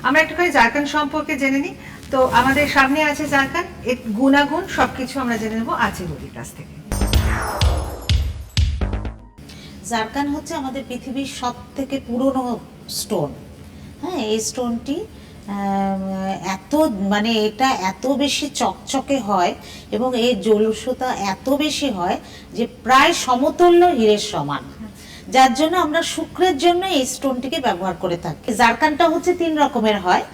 আমরা একটুখানি জারকান সম্পর্কে জেনে নিই। তো আমাদের সামনে আছে জারকান, এর গুণাগুণ সবকিছু আমরা জেনে নেবো আছে বদির কাছ থেকে। জারকান হচ্ছে আমাদের পৃথিবীর সবথেকে পুরনো স্টোন। হ্যাঁ, এই স্টোনটি এত মানে এটা এত বেশি চকচকে হয় এবং এর জলুসতা এত বেশি হয় যে প্রায় সমতুল্য হীরের সমান, যার জন্য আমরা শুক্রের জন্য এই স্টোনটিকে ব্যবহার করে থাকি। জারকানটা হচ্ছে 3 রকমের হয়,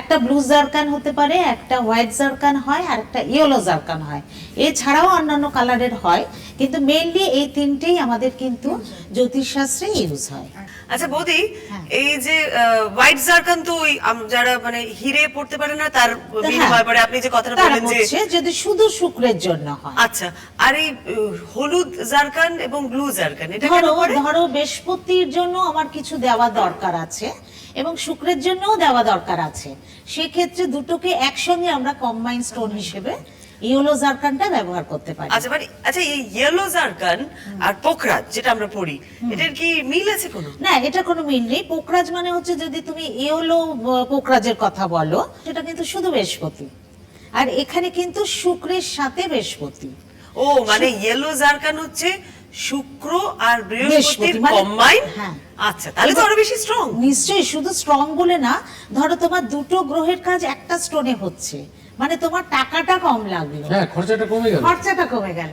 একটা ব্লু জারকান হতে পারে, একটা হোয়াইট জারকান হয়, আর একটা ইয়েলো জারকান হয়। এছাড়াও অন্যান্য কালারের হয়, কিন্তু মেইনলি এই 3টেই আমাদের কিন্তু জ্যোতিষশাস্ত্রে ইউজ হয়। আচ্ছা বৌদি, এই যে হোয়াইট জারকান তো ওই যারা মানে হিরে পড়তে পারে না তার বিনিময় পড়ে, আপনি যে কথাটা বললেন যে যদি শুধু শুক্রের জন্য হয়। আচ্ছা, আর এই হলুদ জারকান এবং ব্লু জারকান এটা কেন পড়ে? ধরো বৃহস্পতির জন্য আমার কিছু দেওয়া দরকার আছে এবং শুক্রের জন্যও দেওয়া দরকার আছে, সেক্ষেত্রে দুটোকে একসঙ্গে আমরা কম্বাইন স্টোন হিসেবে ইয়েলো জারকানটা ব্যবহার করতে পারি। আচ্ছা মানে আচ্ছা, এই ইয়েলো জারকান আর পোখরাজ যেটা আমরা পড়ি, এটার কি মিল আছে কোনো? না, এটা কোনো মিল নেই। পোখরাজ মানে হচ্ছে যদি তুমি ইয়েলো পোখরাজের কথা বলো, সেটা কিন্তু শুধু বৃহস্পতি, আর এখানে কিন্তু শুক্রের সাথে বৃহস্পতি। ও মানে ইয়েলো জারকান হচ্ছে শুক্র আর বৃহস্পতির কম্বাইন। হ্যাঁ, আচ্ছা, তাহলে তো আরো বেশি স্ট্রং। নিশ্চয়ই, শুধু স্ট্রং বলে না, ধরো তোমার দুটো গ্রহের কাজ একটা স্টোনে হচ্ছে, মানে তোমার টাকাটা কম লাগলো, হ্যাঁ, খরচাটা কমে গেল। খরচাটা কমে গেল।